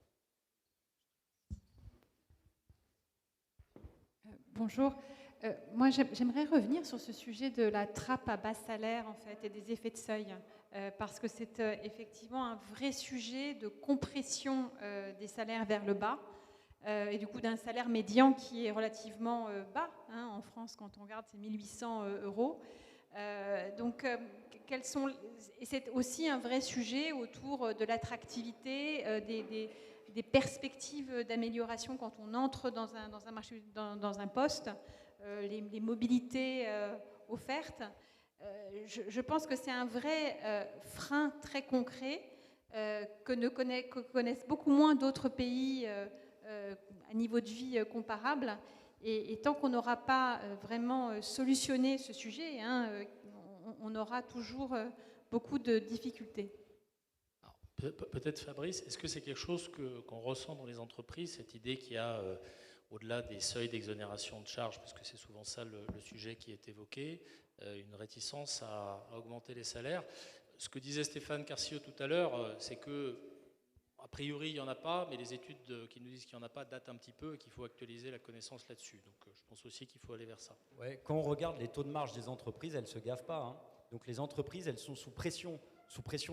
Speaker 2: Bonjour. Moi, j'aimerais revenir sur ce sujet de la trappe à bas salaire en fait, et des effets de seuil, parce que c'est effectivement un vrai sujet de compression des salaires vers le bas, et du coup d'un salaire médian qui est relativement bas. Hein, en France, quand on regarde, c'est 1 800 €. Et c'est aussi un vrai sujet autour de l'attractivité, des perspectives d'amélioration quand on entre dans un marché, dans un poste. Les mobilités offertes. Je pense que c'est un vrai frein très concret que connaissent beaucoup moins d'autres pays à niveau de vie comparable. Et tant qu'on n'aura pas vraiment solutionné ce sujet, on aura toujours beaucoup de difficultés.
Speaker 1: Peut-être Fabrice, est-ce que c'est quelque chose qu'on ressent dans les entreprises, cette idée qu'il y a au-delà des seuils d'exonération de charges, parce que c'est souvent ça le sujet qui est évoqué, une réticence à augmenter les salaires. Ce que disait Stéphane Carcio tout à l'heure, c'est que a priori il n'y en a pas, mais les études qui nous disent qu'il n'y en a pas datent un petit peu et qu'il faut actualiser la connaissance là-dessus. Donc je pense aussi qu'il faut aller vers ça.
Speaker 7: Ouais, quand on regarde les taux de marge des entreprises, elles ne se gavent pas. Hein. Donc les entreprises, elles sont sous pression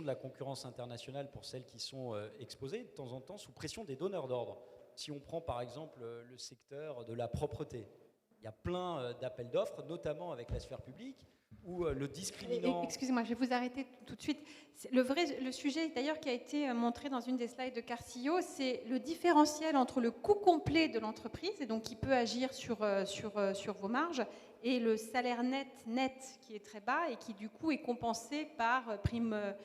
Speaker 7: de la concurrence internationale pour celles qui sont exposées, de temps en temps sous pression des donneurs d'ordre. Si on prend par exemple le secteur de la propreté, il y a plein d'appels d'offres, notamment avec la sphère publique, où le discriminant...
Speaker 2: Excusez-moi, je vais vous arrêter tout de suite. Le sujet d'ailleurs qui a été montré dans une des slides de Carcio, c'est le différentiel entre le coût complet de l'entreprise, et donc qui peut agir sur vos marges, et le salaire net qui est très bas et qui du coup est compensé par prime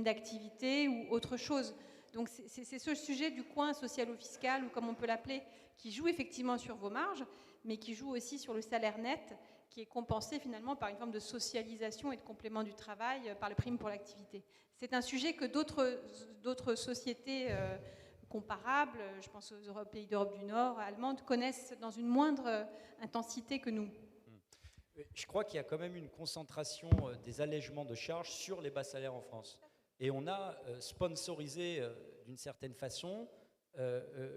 Speaker 2: d'activité ou autre chose. Donc c'est ce sujet du coin socialo-fiscal, ou comme on peut l'appeler, qui joue effectivement sur vos marges, mais qui joue aussi sur le salaire net, qui est compensé finalement par une forme de socialisation et de complément du travail par le prime pour l'activité. C'est un sujet que d'autres sociétés comparables, je pense aux pays d'Europe du Nord, allemandes, connaissent dans une moindre intensité que nous.
Speaker 7: Je crois qu'il y a quand même une concentration des allègements de charges sur les bas salaires en France. Et on a sponsorisé d'une certaine façon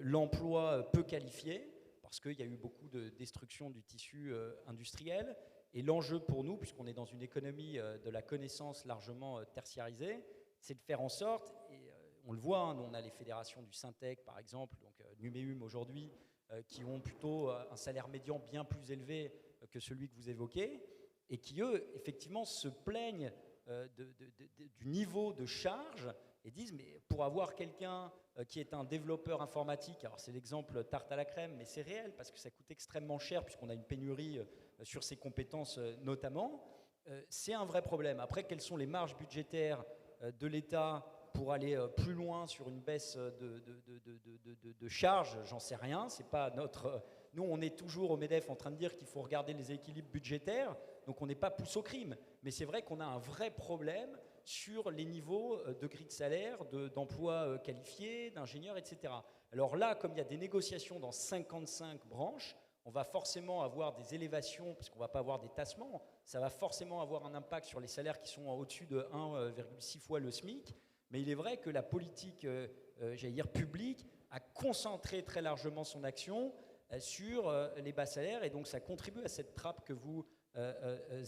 Speaker 7: l'emploi peu qualifié, parce qu'il y a eu beaucoup de destruction du tissu industriel. Et l'enjeu pour nous, puisqu'on est dans une économie de la connaissance largement tertiarisée, c'est de faire en sorte, et on le voit, hein, on a les fédérations du Syntec par exemple, donc Numéum aujourd'hui, qui ont plutôt un salaire médian bien plus élevé que celui que vous évoquez, et qui eux, effectivement, se plaignent du niveau de charge et disent, mais pour avoir quelqu'un qui est un développeur informatique, alors c'est l'exemple tarte à la crème, mais c'est réel parce que ça coûte extrêmement cher puisqu'on a une pénurie sur ces compétences notamment, c'est un vrai problème. Après, quelles sont les marges budgétaires de l'État pour aller plus loin sur une baisse de charges, j'en sais rien, c'est pas notre... Nous, on est toujours au MEDEF en train de dire qu'il faut regarder les équilibres budgétaires, donc on n'est pas pousse au crime. Mais c'est vrai qu'on a un vrai problème sur les niveaux de grille de salaire, d'emplois qualifiés, d'ingénieurs, etc. Alors là, comme il y a des négociations dans 55 branches, on va forcément avoir des élévations, parce qu'on ne va pas avoir des tassements, ça va forcément avoir un impact sur les salaires qui sont au-dessus de 1,6 fois le SMIC. Mais il est vrai que la politique, j'allais dire publique, a concentré très largement son action sur les bas salaires, et donc ça contribue à cette trappe que vous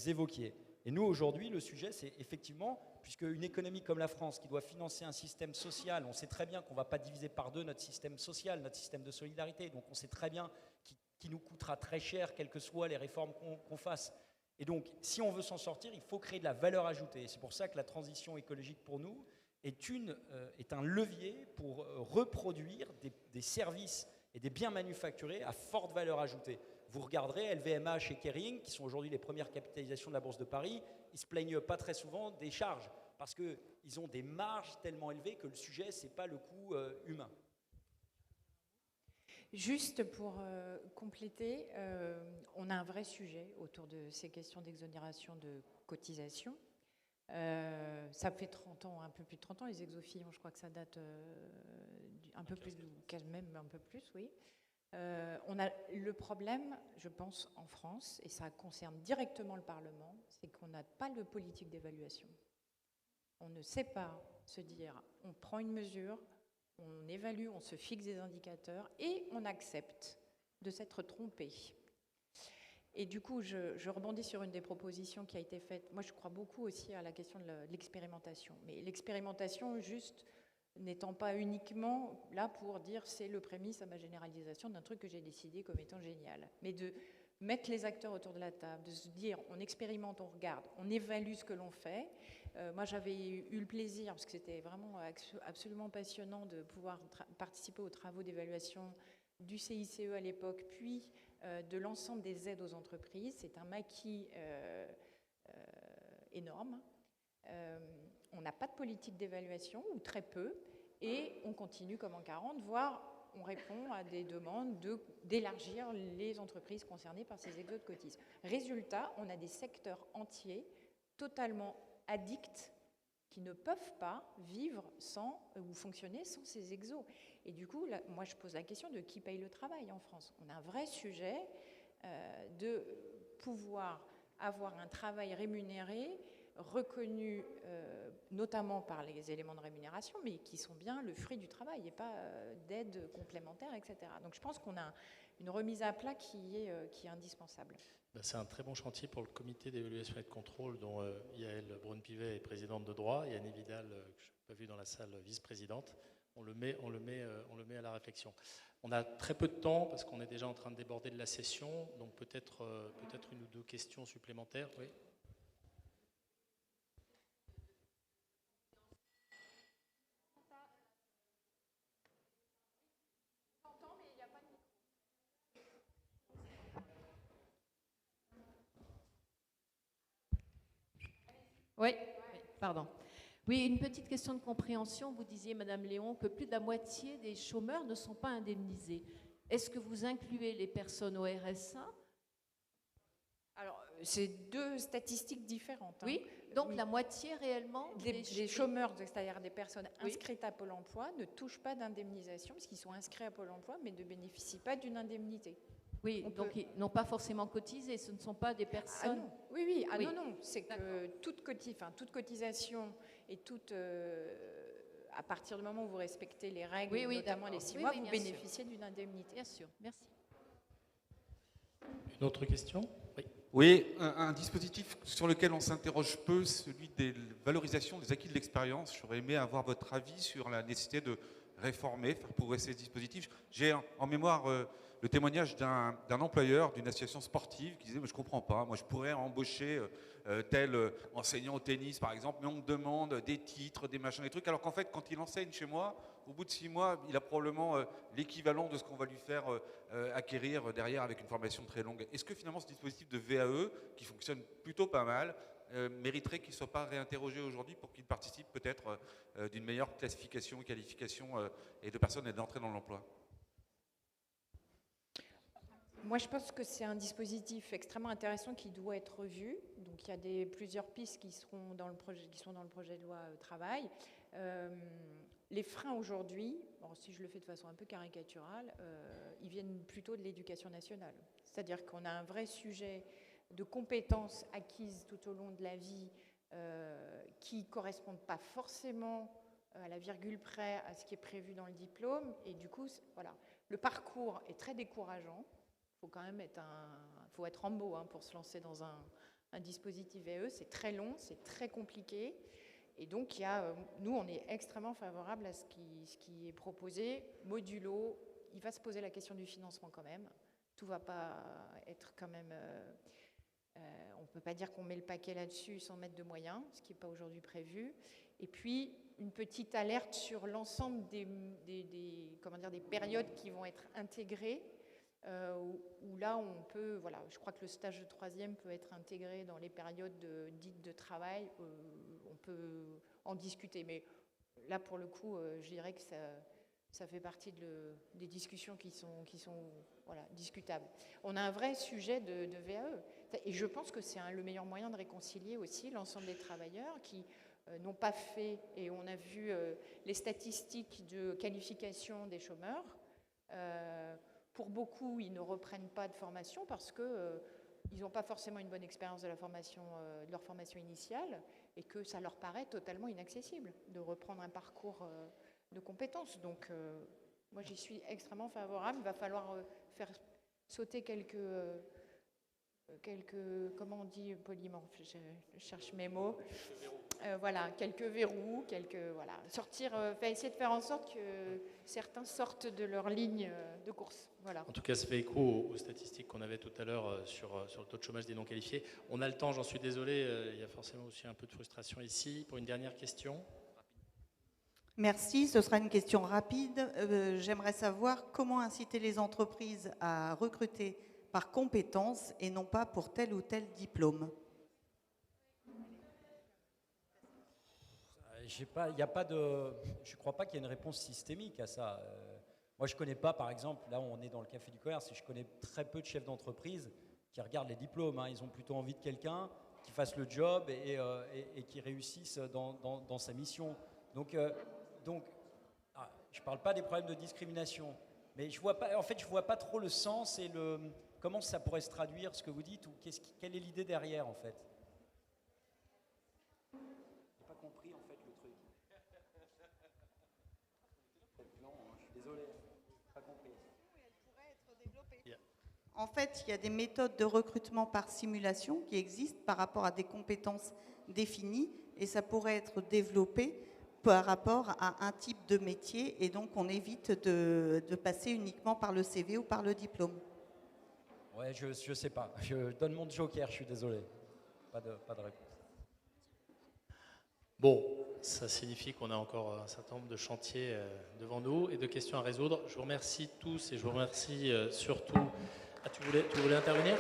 Speaker 7: évoquiez. Et nous, aujourd'hui, le sujet, c'est effectivement, puisque une économie comme la France, qui doit financer un système social, on sait très bien qu'on ne va pas diviser par deux notre système social, notre système de solidarité, donc on sait très bien qu'il nous coûtera très cher, quelles que soient les réformes qu'on fasse. Et donc, si on veut s'en sortir, il faut créer de la valeur ajoutée. C'est pour ça que la transition écologique, pour nous, est un levier pour reproduire des services et des biens manufacturés à forte valeur ajoutée. Vous regarderez LVMH et Kering, qui sont aujourd'hui les premières capitalisations de la Bourse de Paris, ils ne se plaignent pas très souvent des charges, parce qu'ils ont des marges tellement élevées que le sujet, ce n'est pas le coût humain.
Speaker 6: Juste pour compléter, on a un vrai sujet autour de ces questions d'exonération de cotisation. Ça fait 30 ans, un peu plus de 30 ans, les exofillons, je crois que ça date un peu plus, même un peu plus, oui. On a le problème, je pense, en France, et ça concerne directement le Parlement, c'est qu'on n'a pas de politique d'évaluation. On ne sait pas se dire, on prend une mesure, on évalue, on se fixe des indicateurs et on accepte de s'être trompé. Et du coup, je rebondis sur une des propositions qui a été faite. Moi, je crois beaucoup aussi à la question de l'expérimentation. Mais l'expérimentation, juste, n'étant pas uniquement là pour dire c'est le prémisse à ma généralisation d'un truc que j'ai décidé comme étant génial. Mais de mettre les acteurs autour de la table, de se dire on expérimente, on regarde, on évalue ce que l'on fait. Moi, j'avais eu le plaisir, parce que c'était vraiment absolument passionnant de pouvoir participer aux travaux d'évaluation du CICE à l'époque, puis de l'ensemble des aides aux entreprises. C'est un maquis énorme. On n'a pas de politique d'évaluation, ou très peu, et on continue comme en 40, voire on répond à des demandes d'élargir les entreprises concernées par ces exos de cotises. Résultat, on a des secteurs entiers totalement addicts qui ne peuvent pas vivre sans ou fonctionner sans ces exos. Et du coup, là, moi, je pose la question de qui paye le travail en France. On a un vrai sujet de pouvoir avoir un travail rémunéré, reconnu notamment par les éléments de rémunération, mais qui sont bien le fruit du travail et pas d'aide complémentaire, etc. Donc je pense qu'on a une remise à plat qui est indispensable.
Speaker 1: C'est un très bon chantier pour le comité d'évaluation et de contrôle dont Yael Braun-Pivet est présidente de droit, et Anne Vidal, que je n'ai pas vue dans la salle, vice-présidente. On le met à la réflexion. On a très peu de temps parce qu'on est déjà en train de déborder de la session, donc peut-être une ou deux questions supplémentaires. Oui.
Speaker 8: Oui, pardon. Oui, une petite question de compréhension. Vous disiez, Madame Léon, que plus de la moitié des chômeurs ne sont pas indemnisés. Est-ce que vous incluez les personnes au RSA?
Speaker 6: Alors, c'est deux statistiques différentes. Hein.
Speaker 8: Oui, donc la moitié réellement
Speaker 6: des chômeurs, c'est-à-dire des personnes inscrites à Pôle emploi, ne touchent pas d'indemnisation parce qu'ils sont inscrits à Pôle emploi, mais ne bénéficient pas d'une indemnité.
Speaker 8: Oui, donc ils n'ont pas forcément cotisé, ce ne sont pas des personnes...
Speaker 6: Ah non. Oui, oui. Non, c'est que toute cotisation et à partir du moment où vous respectez les règles, notamment les 6 mois, vous bénéficiez d'une indemnité.
Speaker 8: Bien sûr, merci.
Speaker 1: Une autre question? Oui.
Speaker 9: Oui, un dispositif sur lequel on s'interroge peu, celui des valorisations des acquis de l'expérience. J'aurais aimé avoir votre avis sur la nécessité de réformer, faire progresser ce dispositif. J'ai en mémoire le témoignage d'un employeur d'une association sportive qui disait « je ne comprends pas, moi je pourrais embaucher tel enseignant au tennis par exemple, mais on me demande des titres, des machins, des trucs, alors qu'en fait quand il enseigne chez moi, au bout de 6 mois, il a probablement l'équivalent de ce qu'on va lui faire acquérir derrière avec une formation très longue. » Est-ce que finalement ce dispositif de VAE, qui fonctionne plutôt pas mal, mériterait qu'il ne soit pas réinterrogé aujourd'hui pour qu'il participe peut-être d'une meilleure classification et qualification et de personnes et d'entrée dans l'emploi?
Speaker 6: Moi, je pense que c'est un dispositif extrêmement intéressant qui doit être revu. Donc, il y a plusieurs pistes qui sont dans le projet de loi travail. Les freins aujourd'hui, bon, si je le fais de façon un peu caricaturale, ils viennent plutôt de l'éducation nationale. C'est-à-dire qu'on a un vrai sujet de compétences acquises tout au long de la vie qui ne correspondent pas forcément à la virgule près à ce qui est prévu dans le diplôme. Et du coup, voilà, le parcours est très décourageant. Il faut quand même faut être Rambo pour se lancer dans un dispositif VE. C'est très long, c'est très compliqué. Et donc, nous, on est extrêmement favorable à ce qui est proposé. Modulo, il va se poser la question du financement quand même. Tout ne va pas être quand même... on ne peut pas dire qu'on met le paquet là-dessus sans mettre de moyens, ce qui n'est pas aujourd'hui prévu. Et puis, une petite alerte sur l'ensemble des périodes qui vont être intégrées, où là, on peut... Voilà, je crois que le stage de 3e peut être intégré dans les périodes dites de travail. On peut en discuter, mais là, pour le coup, je dirais que ça fait partie des discussions qui sont voilà, discutables. On a un vrai sujet de VAE, et je pense que c'est le meilleur moyen de réconcilier aussi l'ensemble des travailleurs qui n'ont pas fait, et on a vu les statistiques de qualification des chômeurs. Pour beaucoup, ils ne reprennent pas de formation parce que ils n'ont pas forcément une bonne expérience de leur formation initiale, et que ça leur paraît totalement inaccessible de reprendre un parcours de compétences. Donc, moi, j'y suis extrêmement favorable. Il va falloir faire sauter quelques comment on dit poliment, je cherche mes mots, voilà, quelques verrous, voilà, essayer de faire en sorte que certains sortent de leur ligne de course. Voilà.
Speaker 1: En tout cas, ça fait écho aux statistiques qu'on avait tout à l'heure sur le taux de chômage des non-qualifiés. On a le temps, j'en suis désolé, il y a forcément aussi un peu de frustration ici. Pour une dernière question.
Speaker 10: Merci, ce sera une question rapide. J'aimerais savoir comment inciter les entreprises à recruter par compétences et non pas pour tel ou tel diplôme.
Speaker 7: Je ne crois pas qu'il y ait une réponse systémique à ça. Moi, je ne connais pas, par exemple, là où on est dans le Café du Commerce, et je connais très peu de chefs d'entreprise qui regardent les diplômes. Ils ont plutôt envie de quelqu'un qui fasse le job et qui réussisse dans sa mission. Donc, je ne parle pas des problèmes de discrimination, mais je vois pas trop le sens et comment ça pourrait se traduire, ce que vous dites, ou quelle est l'idée derrière, en fait. Je n'ai pas compris, en fait, le truc. Non, je suis désolé, je n'ai pas compris.
Speaker 10: En fait, il y a des méthodes de recrutement par simulation qui existent par rapport à des compétences définies, et ça pourrait être développé par rapport à un type de métier, et donc on évite de passer uniquement par le CV ou par le diplôme.
Speaker 7: Ouais, je ne sais pas. Je donne mon joker, je suis désolé. Pas de réponse.
Speaker 1: Bon, ça signifie qu'on a encore un certain nombre de chantiers devant nous et de questions à résoudre. Je vous remercie tous et je vous remercie surtout... Ah, tu voulais intervenir ?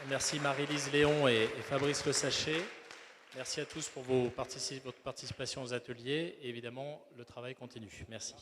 Speaker 1: Merci Marie-Lise Léon et Fabrice Le Sachet. Merci à tous pour votre participation aux ateliers et évidemment, le travail continue. Merci.